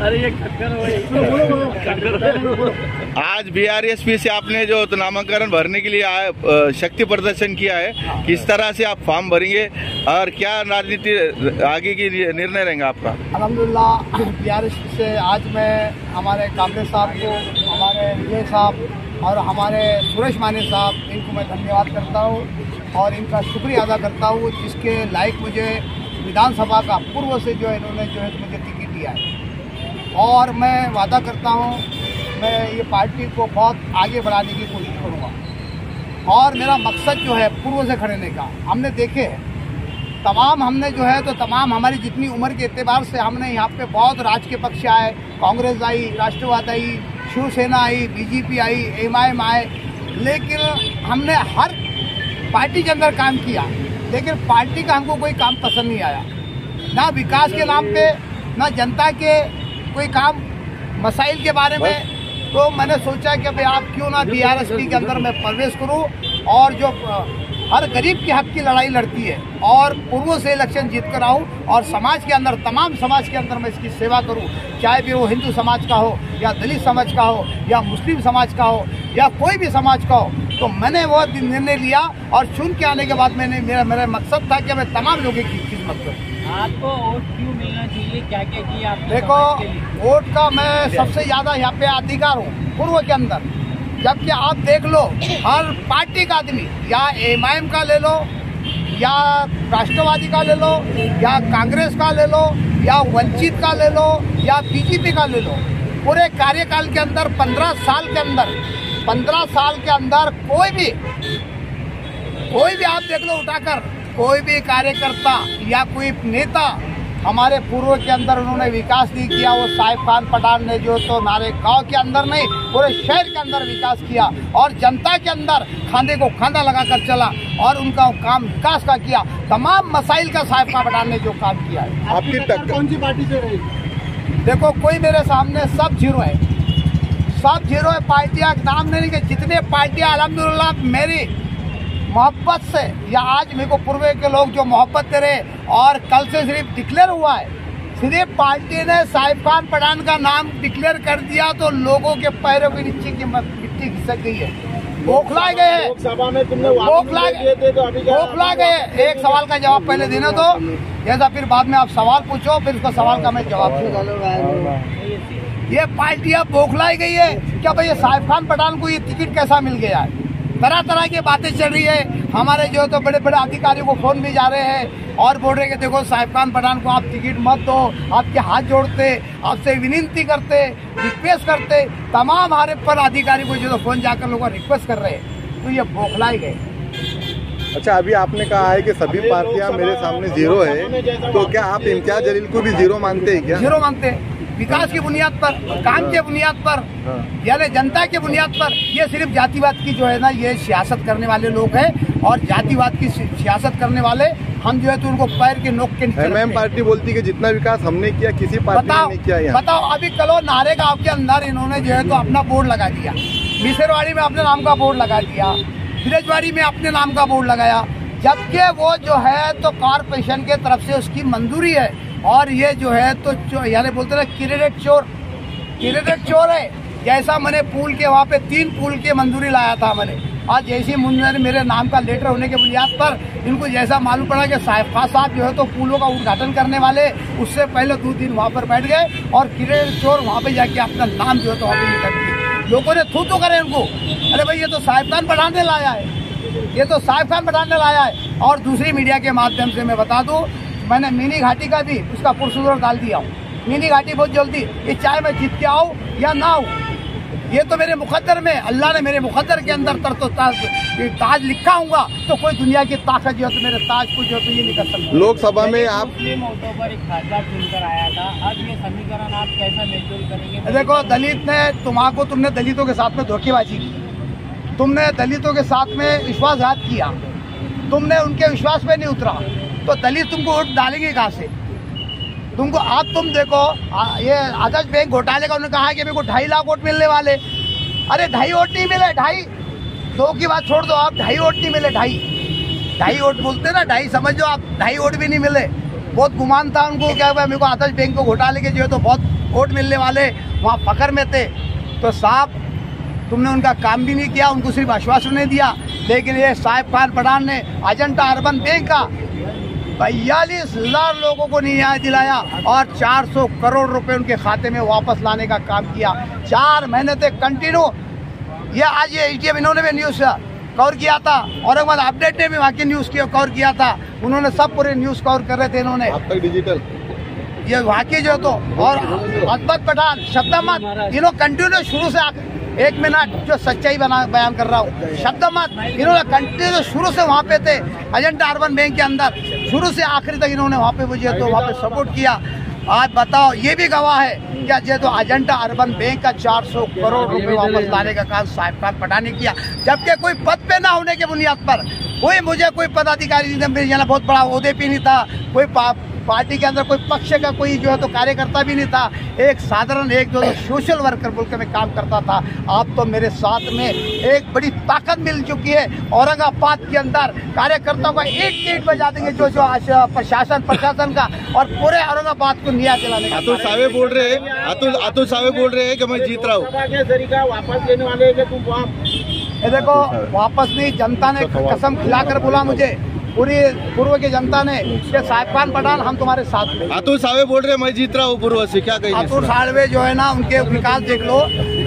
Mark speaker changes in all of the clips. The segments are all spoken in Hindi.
Speaker 1: अरे ये
Speaker 2: आज बीआरएसपी से आपने जो नामांकन भरने के लिए शक्ति प्रदर्शन किया है, किस तरह से आप फॉर्म भरेंगे और क्या राजनीति आगे की निर्णय रहेगा आपका?
Speaker 3: अल्हम्दुलिल्लाह बीआरएसपी से आज मैं हमारे कामरे साहब को, हमारे विजय साहब और हमारे सुरेश माने साहब, इनको मैं धन्यवाद करता हूँ और इनका शुक्रिया अदा करता हूँ, जिसके लायक मुझे विधानसभा का पूर्व से जो है इन्होंने जो है मुझे टिकट दिया है। और मैं वादा करता हूँ मैं ये पार्टी को बहुत आगे बढ़ाने की कोशिश करूँगा और मेरा मकसद जो है पूर्व से खड़े का। हमने देखे हमने जो है तो तमाम हमारी जितनी उम्र के एतबार से हमने यहाँ पे बहुत राजकीय पक्ष आए, कांग्रेस आई, राष्ट्रवादी आई, शिवसेना आई, बीजेपी आई, एमआईएम आए, लेकिन हमने हर पार्टी के अंदर काम किया, लेकिन पार्टी का हमको कोई काम पसंद नहीं आया, ना विकास के नाम पे, ना जनता के कोई काम मसाइल के बारे में। तो मैंने सोचा कि भाई आप क्यों ना बीआरएसपी के अंदर मैं प्रवेश करूं और जो हर गरीब के हक की लड़ाई लड़ती है और पूर्व से इलेक्शन जीत कर आऊँ और समाज के अंदर, तमाम समाज के अंदर मैं इसकी सेवा करूँ, चाहे भी वो हिंदू समाज का हो या दलित समाज का हो या मुस्लिम समाज का हो या कोई भी समाज का हो। तो मैंने वो निर्णय लिया और चुन के आने के बाद मेरा मकसद था कि मैं तमाम लोगों की खिदमत करूँ।
Speaker 1: आपको वोट क्यों मिलना चाहिए, क्या क्या किया आपने?
Speaker 3: देखो, वोट का मैं सबसे ज्यादा यहाँ पे अधिकार हूँ पूर्व के अंदर, जबकि आप देख लो हर पार्टी का आदमी, या एमआईएम का ले लो, या राष्ट्रवादी का ले लो, या कांग्रेस का ले लो, या वंचित का ले लो, या बीजेपी का ले लो, पूरे कार्यकाल के अंदर 15 साल के अंदर कोई भी आप देख लो उठाकर, कोई भी कार्यकर्ता या कोई नेता हमारे पूर्व के अंदर उन्होंने विकास नहीं किया। वो साहिब खान पठान ने जो तो हमारे गांव के अंदर नहीं, पूरे शहर के अंदर विकास किया और जनता के अंदर खांधे को खांधा लगाकर चला और उनका काम विकास का किया। तमाम मसाइल का साहिब खान पठान ने जो काम किया है।
Speaker 4: आपकी टक्कर कौन सी पार्टी से रही?
Speaker 3: देखो, कोई मेरे सामने सब जीरो है, पार्टियां नाम नहीं कि जितने पार्टियां अल्हम्दुलिल्लाह मेरी मोहब्बत से, या आज मेरे को पूर्व के लोग जो मोहब्बत दे रहे और कल से सिर्फ डिक्लेयर हुआ है, सिर्फ पार्टी ने साहिब खान पठान का नाम डिक्लेयर कर दिया तो लोगों के पैरों के नीचे की मिट्टी खिसक गई है, बौखला गए हैं।
Speaker 4: लोकसभा में तुमने
Speaker 3: बौखला गए। एक सवाल का जवाब पहले देना तो, जैसा फिर बाद में आप सवाल पूछो, फिर उसका सवाल का मैं जवाब दूंगा। ये पार्टी अब बौखलाई गई है क्या भाई, साहिब खान पठान को ये टिकट कैसा मिल गया है? तरह तरह की बातें चल रही है। हमारे जो तो बड़े बड़े अधिकारियों को फोन भी जा रहे हैं और बोल रहे कि देखो साहिब खान पठान को आप टिकट मत दो, आपके हाथ जोड़ते, आपसे विनती करते, रिक्वेस्ट करते, तमाम हमारे पर अधिकारी को जो तो फोन जाकर लोग रिक्वेस्ट कर रहे हैं, तो ये बौखलाई गए।
Speaker 4: अच्छा, अभी आपने कहा है कि सभी पार्टियां मेरे सामने जीरो है, तो क्या आप इम्तियाज जलील को भी जीरो मानते हैं क्या?
Speaker 3: जीरो मानते हैं, विकास की बुनियाद पर, काम के बुनियाद पर, यानी जनता के बुनियाद पर। ये सिर्फ जातिवाद की जो है ना, ये सियासत करने वाले लोग हैं और जातिवाद की सियासत करने वाले हम जो है तो उनको पैर के नोक के नीचे।
Speaker 4: एमएम पार्टी बोलती है कि जितना विकास हमने किया किसी पार्टी ने नहीं किया।
Speaker 3: बताओ, अभी कलो नारे गांव के अंदर इन्होंने जो है तो अपना बोर्ड लगा दिया, मिसरवाड़ी में अपने नाम का बोर्ड लगा दिया, ब्रिजवाड़ी में अपने नाम का बोर्ड लगाया, जबकि वो जो है तो कॉर्पोरेशन के तरफ से उसकी मंजूरी है और ये जो है तो यानी बोलते ना क्रेडिट चोर है। जैसा मैंने पुल के वहाँ पे 3 पुल के मंजूरी लाया था मैंने, आज जैसी मेरे नाम का लेटर होने के बुनियाद पर इनको जैसा मालूम पड़ा कि साहब जो है तो पुलों का उद्घाटन करने वाले, उससे पहले 2 दिन वहाँ पर बैठ गए और क्रेडिट चोर वहाँ पे जाके अपना नाम जो है तो वहाँ पे निकल दिए। लोगों ने थू करे इनको, अरे भाई ये तो साहिब खान पठान ने लाया है, ये तो साहिब खान पठान ने लाया है। और दूसरी मीडिया के माध्यम से मैं बता दूं, मैंने मिनी घाटी का भी उसका पुरस्कार डाल दिया हूँ। मिनी घाटी बहुत जल्दी, ये चाहे मैं जीत के आऊँ या ना आऊँ, ये तो मेरे मुकद्दर में, अल्लाह ने मेरे मुकद्दर के अंदर तो ताज लिखा होगा, तो कोई दुनिया की ताकत जो है तो मेरे ताज को जो है तो ये निकल सकता।
Speaker 4: लोकसभा में आप
Speaker 1: मुस्लिम वोटों पर एक खासदार चुनकर आया था, अब ये समीकरण आप कैसा मेलजोल करेंगे?
Speaker 3: देखो, तुमने दलितों के साथ में धोखेबाजी की, तुमने दलितों के साथ में विश्वासघात किया, तुमने उनके विश्वास पे नहीं उतरा, तो दलित तुमको वोट डालेंगे कहाँ से? तुम देखो ये आदर्श बैंक घोटाले का उन्होंने कहा कि मेरे को 2.5 लाख वोट मिलने वाले। अरे 2.5 वोट नहीं मिले, 2.5 की बात छोड़ दो आप, 2.5 वोट नहीं मिले, 2.5 वोट बोलते ना, 2.5 समझो आप, 2.5 वोट भी नहीं मिले। बहुत गुमान था उनको, क्या मेरे को आदर्श बैंक को घोटाले के जो है तो बहुत वोट मिलने वाले वहाँ फकर में थे। तो साहब तुमने उनका काम भी नहीं किया, उनको सिर्फ आश्वासन नहीं दिया। लेकिन ये साहिब खान पठान ने अजंता अर्बन बैंक का 42,000 लोगों को न्याय दिलाया और 400 करोड़ रुपए उनके खाते में वापस लाने का काम किया। 4 महीने तक कंटिन्यू। ये आज ये ATM इन्होंने भी न्यूज़ कवर किया था, औरंगाबाद अपडेट ने भी वहाँ की न्यूज़ कवर किया था। उन्होंने सब पूरे न्यूज़ कवर कर रहे थे इन्होंने।
Speaker 4: अब तक डिजिटल
Speaker 3: ये वहाँ की जो तो और अजमत पठान शब्द मत इन्होंने कंटिन्यू शुरू से 1 मिनट जो सच्चाई बयान कर रहा हूँ, शब्द मत इन्होंने कंटिन्यू शुरू से वहाँ पे थे अजंता अर्बन बैंक के अंदर, शुरू से आखिरी तक इन्होंने वहाँ पे मुझे तो वहाँ पे सपोर्ट किया। आज बताओ, ये भी गवाह है क्या जे तो अजंता अर्बन बैंक का 400 करोड़ रुपए वापस लाने का काम साहिब खान पठान ने किया, जबकि कोई पद पे ना होने के बुनियाद पर कोई पदाधिकारी बहुत बड़ा ओहदे पे नहीं था, कोई पार्टी के अंदर कोई पक्ष का कोई जो है तो कार्यकर्ता भी नहीं था, एक साधारण एक जो सोशल वर्कर बोलकर मैं काम करता था। आप तो मेरे साथ में एक बड़ी ताकत मिल चुकी है। औरंगाबाद के अंदर कार्यकर्ताओं का एक बजा देंगे जो प्रशासन का और पूरे औरंगाबाद को न्याय दिलाने का।
Speaker 2: अतुल सावे बोल रहे हैं कि मैं जीत रहा हूँ।
Speaker 1: वापस लेने वाले
Speaker 3: ये देखो, वापस नहीं, जनता ने कसम खिलाकर बोला मुझे, पूरी पूर्व की जनता ने कि साहिब खान पठान हम तुम्हारे साथ में।
Speaker 2: अतुल सावे बोल रहे हैं मैं जीत रहा हूँ पूर्व से, क्या कहेंगे?
Speaker 3: अतुल सावे जो है ना, उनके विकास देख लो,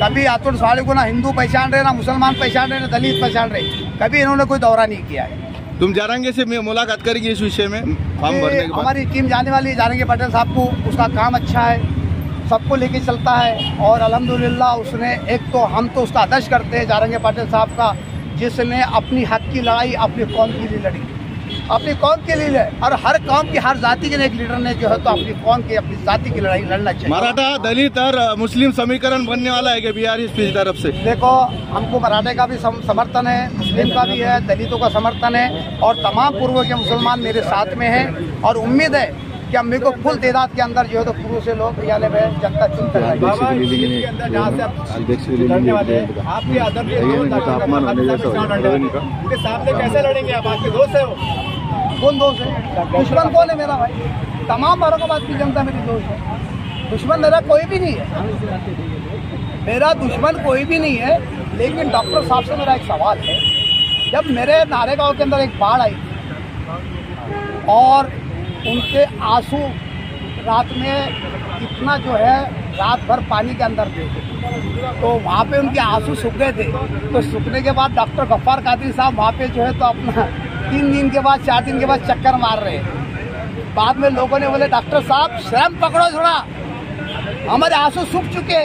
Speaker 3: कभी अतुल सावे को ना हिंदू पहचान रहे, ना मुसलमान पहचान रहे, ना दलित पहचान रहे, कभी इन्होंने कोई दौरा नहीं किया है।
Speaker 2: तुम जारंगे से मुलाकात करेंगे इस विषय में फॉर्म भरने के बाद?
Speaker 3: हमारी टीम जाने वाली है जारंगे पटेल साहब को, उसका काम अच्छा है, सबको लेके चलता है और अल्हम्दुलिल्लाह उसने एक तो हम तो उसका आदर्श करते हैं जारंगे पटेल साहब का, जिसने अपनी हक की लड़ाई अपनी कौम के लिए लड़ी, अपनी कौम के लिए, और हर कौम की हर जाति के एक लीडर ने जो है तो अपनी कौम की अपनी जाति की लड़ाई लड़ना चाहिए।
Speaker 2: मराठा दलित और मुस्लिम समीकरण बनने वाला है क्या BRSP की तरफ से?
Speaker 3: देखो, हमको मराठे का भी समर्थन है, मुस्लिम का भी है, दलितों का समर्थन है और तमाम पूर्व के मुसलमान मेरे साथ में हैं और उम्मीद है कि हम मेरे को फुल तादाद के अंदर जो है तो पूर्व से लोग यानी जनता चुनकर
Speaker 1: आपके सामने कैसे लड़ेंगे आप? आपके दोस्त है वो?
Speaker 3: कौन दोस्त है? दुश्मन कौन है मेरा भाई? तमाम औरंगाबाद की जनता मेरी दोस्त है, दुश्मन मेरा कोई भी नहीं है, मेरा दुश्मन कोई भी नहीं है। लेकिन डॉक्टर साहब से मेरा एक सवाल है, जब मेरे नारेगांव के अंदर एक बाढ़ आई और उनके आंसू रात में इतना जो है रात भर पानी के अंदर थे, तो वहाँ पे उनके आंसू सूख गए थे। तो सूखने के बाद डॉक्टर गफ्फार कादरी साहब वहाँ पे जो है तो अपना 3 दिन के बाद 4 दिन के बाद चक्कर मार रहे हैं। बाद में लोगों ने बोले डॉक्टर साहब शर्म पकड़ो थोड़ा, हमारे आंसू सूख चुके,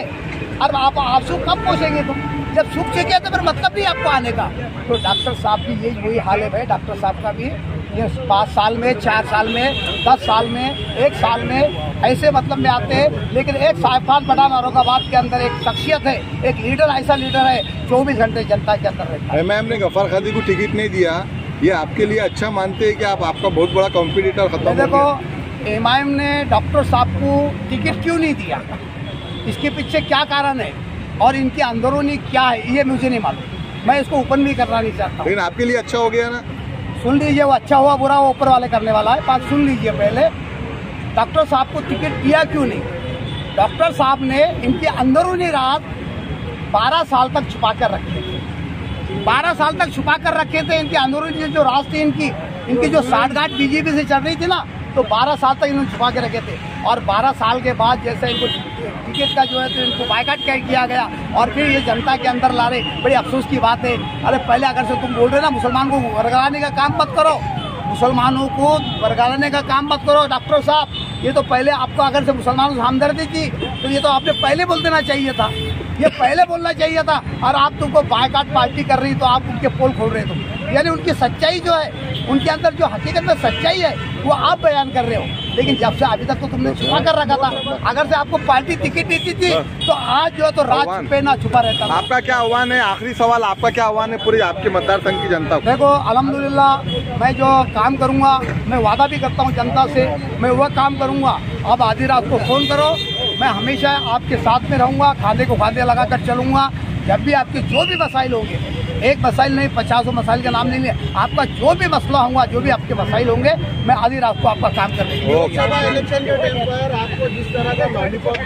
Speaker 3: अब आप आंसू कब पहुँचेंगे तुम? जब सूख चुके हैं तो फिर मतलब नहीं आपको आने का। तो डॉक्टर साहब की यही वही हाल है भाई, डॉक्टर साहब का भी ये 5 साल में, 4 साल में, 10 साल में, 1 साल में ऐसे मतलब में आते हैं। लेकिन एक साहिब खान पठान औरंगाबाद के अंदर एक शख्सियत है, एक लीडर, ऐसा लीडर है 24 घंटे जनता के अंदर रहता है।
Speaker 4: मैम ने गफ्फार कादरी को टिकट नहीं दिया, ये आपके लिए अच्छा मानते हैं कि आपका बहुत बड़ा कॉम्पिटिटर खत्म हो गया?
Speaker 3: देखो, MIM ने डॉक्टर साहब को टिकट क्यों नहीं दिया, इसके पीछे क्या कारण है और इनकी अंदरूनी क्या है, ये मुझे नहीं मालूम, मैं इसको ओपन भी करना नहीं चाहता।
Speaker 4: लेकिन आपके लिए अच्छा हो गया ना?
Speaker 3: सुन लीजिए, वो अच्छा हुआ बुरा वो ऊपर वाले करने वाला है, बात सुन लीजिए पहले। डॉक्टर साहब को टिकट दिया क्यों नहीं? डॉक्टर साहब ने इनकी अंदरूनी राज 12 साल तक छुपा कर रखे थे, 12 साल तक छुपा कर रखे थे। इनकी अंदरूनी जो राज थी, इनकी जो साठगांठ BJP से चल रही थी ना, तो 12 साल तक इन्होंने छुपा के रखे थे। और 12 साल के बाद जैसे इनको टिकट का जो है तो इनको बायकॉट किया गया और फिर ये जनता के अंदर ला रहे, बड़ी अफसोस की बात है। अरे पहले अगर से तुम बोल रहे ना मुसलमान को वर्गाने का काम मत करो, मुसलमानों को वर्गाने का काम मत करो डॉक्टर साहब, ये तो पहले आपको अगर से मुसलमानों से हमदर्दी थी तो ये तो आपने पहले बोल देना चाहिए था, ये पहले बोलना चाहिए था। और आप तुमको बायकॉट पार्टी कर रही तो आप उनके पोल खोल रहे हो, यानी उनकी सच्चाई जो है, उनके अंदर जो हकीकत में सच्चाई है वो आप बयान कर रहे हो। लेकिन जब से अभी तक तो तुमने छुपा कर रखा था, अगर से आपको पार्टी टिकट देती थी तो आज जो है तो राज छुपे ना छुपा रहता था।
Speaker 4: आपका क्या आह्वान है? आखिरी सवाल, आपका क्या आह्वान है पूरी आपके मतदार संघ की जनता को?
Speaker 3: देखो, अल्हम्दुलिल्लाह मैं जो काम करूंगा, मैं वादा भी करता हूं जनता से, मैं वह काम करूंगा। अब आधी रात को फ़ोन करो, मैं हमेशा आपके साथ में रहूंगा, खाने को खाने लगाकर चलूंगा। जब भी आपके जो भी मसाइल होंगे, एक मसाइल नहीं 50 मसाइल का नाम नहीं लिया, आपका जो भी मसला होगा, जो भी आपके मसाइल होंगे, मैं आधी रात को आपका काम करने के लिए।
Speaker 1: लोकसभा इलेक्शन के टाइम पर आपको जिस तरह का लॉलीपॉप